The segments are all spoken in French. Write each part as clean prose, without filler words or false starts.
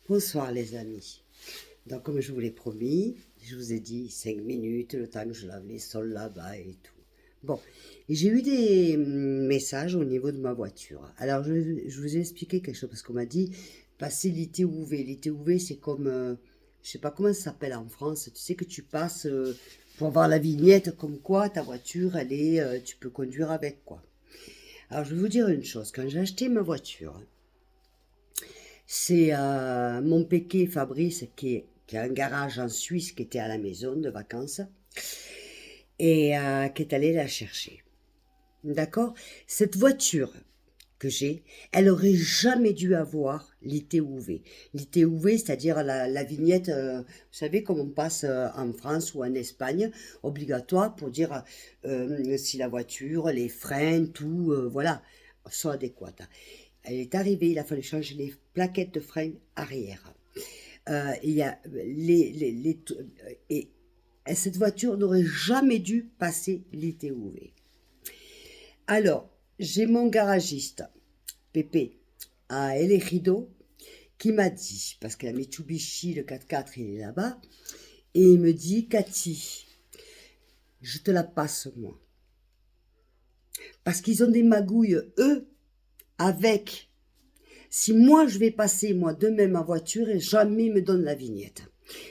Bonsoir les amis. Donc comme je vous l'ai promis, je vous ai dit 5 minutes, le temps que je lave les sols là-bas et tout. Bon, et j'ai eu des messages au niveau de ma voiture. Alors je vous ai expliqué quelque chose parce qu'on m'a dit passer l'ITUV. L'ITUV c'est comme, je sais pas comment ça s'appelle en France, tu sais que tu passes pour avoir la vignette comme quoi ta voiture elle est, tu peux conduire avec quoi. Alors je vais vous dire une chose, quand j'ai acheté ma voiture, c'est mon péqué Fabrice qui a un garage en Suisse qui était à la maison de vacances et qui est allé la chercher. D'accord. Cette voiture que j'ai, elle aurait jamais dû avoir l'ITUV. L'ITUV, c'est-à-dire la vignette, vous savez, comme on passe en France ou en Espagne, obligatoire pour dire si la voiture, les freins, tout, voilà, sont adéquats. Elle est arrivée, il a fallu changer les plaquettes de frein arrière. Il y a et cette voiture n'aurait jamais dû passer l'ITUV. Alors, j'ai mon garagiste, Pépé, à El Ejido, qui m'a dit, parce que la Mitsubishi, le 4x4, il est là-bas, et il me dit, Cathy, je te la passe, moi. Parce qu'ils ont des magouilles, eux, avec. Si moi, je vais passer, moi, demain, ma voiture, et jamais ils me donnent la vignette.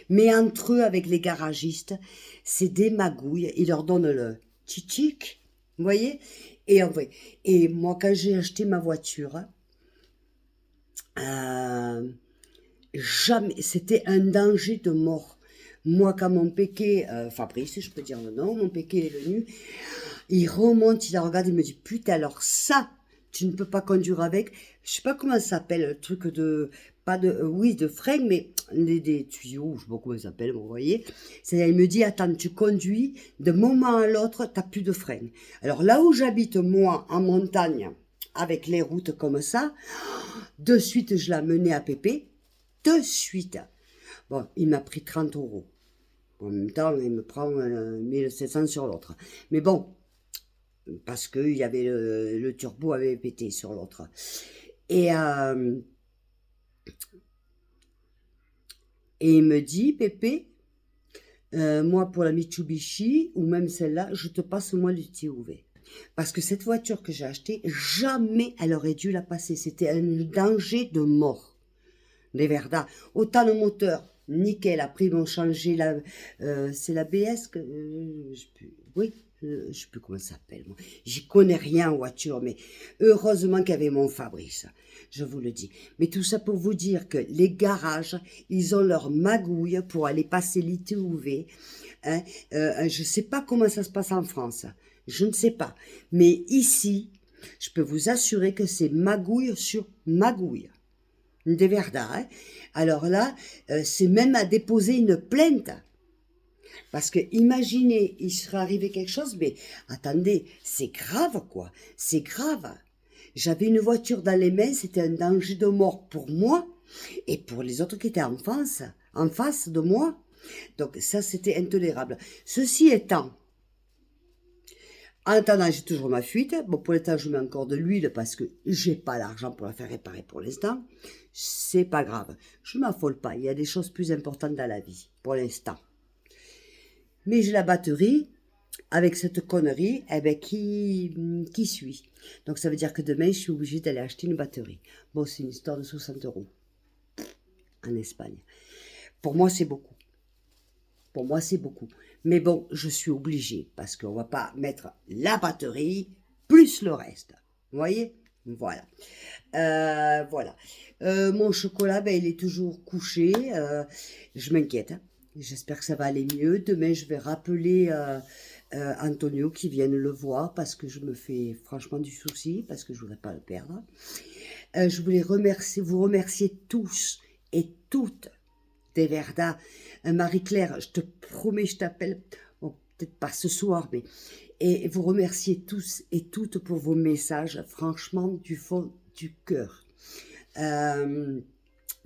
Mais entre eux, avec les garagistes, c'est des magouilles, ils leur donnent le tchic, vous voyez, et moi, quand j'ai acheté ma voiture, euh, jamais, c'était un danger de mort. Moi, quand mon péqué, Fabrice, je peux dire le nom, mon péqué est venu, il remonte, il la regarde, il me dit, putain, alors ça, tu ne peux pas conduire avec. Je sais pas comment ça s'appelle, le truc de, pas de, oui, de frein, mais des tuyaux, je sais pas comment ça s'appelle, vous voyez. C'est, il me dit, attends, tu conduis, de moment à l'autre, t'as plus de frein. Alors là où j'habite, moi, en montagne, avec les routes comme ça, de suite, je l'ai mené à Pépé, de suite. Bon, il m'a pris 30 euros. En même temps, il me prend 1700 sur l'autre. Mais bon, parce que il y avait le turbo avait pété sur l'autre. Et et il me dit, Pépé, moi pour la Mitsubishi, ou même celle-là, je te passe moi l'UTUV. Parce que cette voiture que j'ai achetée, jamais elle aurait dû la passer. C'était un danger de mort. Les Verda. Autant le moteur, nickel. Après, ils m'ont changé la. C'est la BS que. Je sais plus. Oui, je sais plus comment ça s'appelle. Moi. J'y connais rien en voiture, mais heureusement qu'il y avait mon Fabrice. Je vous le dis. Mais tout ça pour vous dire que les garages, ils ont leur magouille pour aller passer l'ITUV. Hein. Je ne sais pas comment ça se passe en France. Je ne sais pas. Mais ici, je peux vous assurer que c'est magouille sur magouille. Des Verda, hein. Alors là, c'est même à déposer une plainte. Parce que imaginez, il serait arrivé quelque chose, mais attendez, c'est grave quoi, c'est grave. J'avais une voiture dans les mains, c'était un danger de mort pour moi et pour les autres qui étaient en face de moi. Donc ça, c'était intolérable. Ceci étant, en attendant, j'ai toujours ma fuite. Bon, pour l'instant, je mets encore de l'huile parce que j'ai pas l'argent pour la faire réparer pour l'instant. C'est pas grave. Je m'affole pas. Il y a des choses plus importantes dans la vie, pour l'instant. Mais j'ai la batterie avec cette connerie, eh ben, qui suit. Donc, ça veut dire que demain, je suis obligée d'aller acheter une batterie. Bon, c'est une histoire de 60 euros en Espagne. Pour moi, c'est beaucoup. Pour moi, c'est beaucoup. Mais bon, je suis obligée parce qu'on va pas mettre la batterie plus le reste. Vous voyez? Voilà. Voilà. Mon chocolat, ben, il est toujours couché. Je m'inquiète, hein. J'espère que ça va aller mieux. Demain, je vais rappeler Antonio qui vienne le voir parce que je me fais franchement du souci, parce que je voudrais pas le perdre. Je voulais vous remercier tous et toutes des Verda. Marie-Claire, je te promets, je t'appelle, bon, peut-être pas ce soir, mais. Et vous remercier tous et toutes pour vos messages, franchement, du fond du cœur.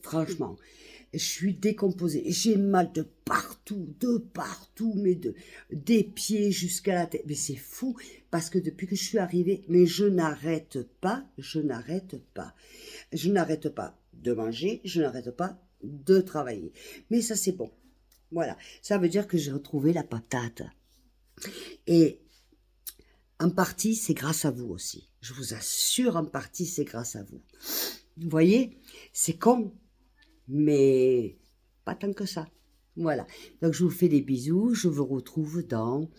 Franchement, je suis décomposée. J'ai mal de partout, mais des pieds jusqu'à la tête. Mais c'est fou, parce que depuis que je suis arrivée, mais je n'arrête pas. Je n'arrête pas de manger, je n'arrête pas de travailler. Mais ça, c'est bon. Voilà. Ça veut dire que j'ai retrouvé la patate. Et en partie, c'est grâce à vous aussi. Je vous assure, en partie, c'est grâce à vous. Vous voyez, c'est con, mais pas tant que ça. Voilà. Donc, je vous fais des bisous. Je vous retrouve dans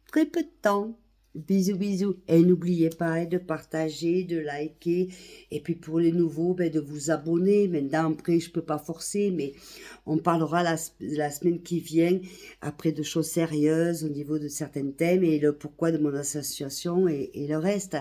très peu de temps. Bisous, bisous. Et n'oubliez pas de partager, de liker. Et puis pour les nouveaux, de vous abonner. Maintenant, après, je peux pas forcer, mais on parlera la semaine qui vient, après de choses sérieuses au niveau de certains thèmes et le pourquoi de mon association et le reste.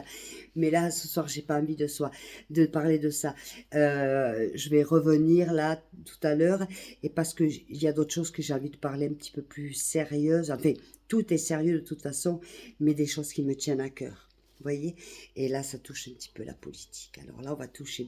Mais là, ce soir, j'ai pas envie de parler de ça. Je vais revenir là tout à l'heure et parce que il y a d'autres choses que j'ai envie de parler un petit peu plus sérieuses. Enfin, tout est sérieux de toute façon, mais des choses qui me tiennent à cœur. Vous voyez? Et là, ça touche un petit peu la politique. Alors là, on va toucher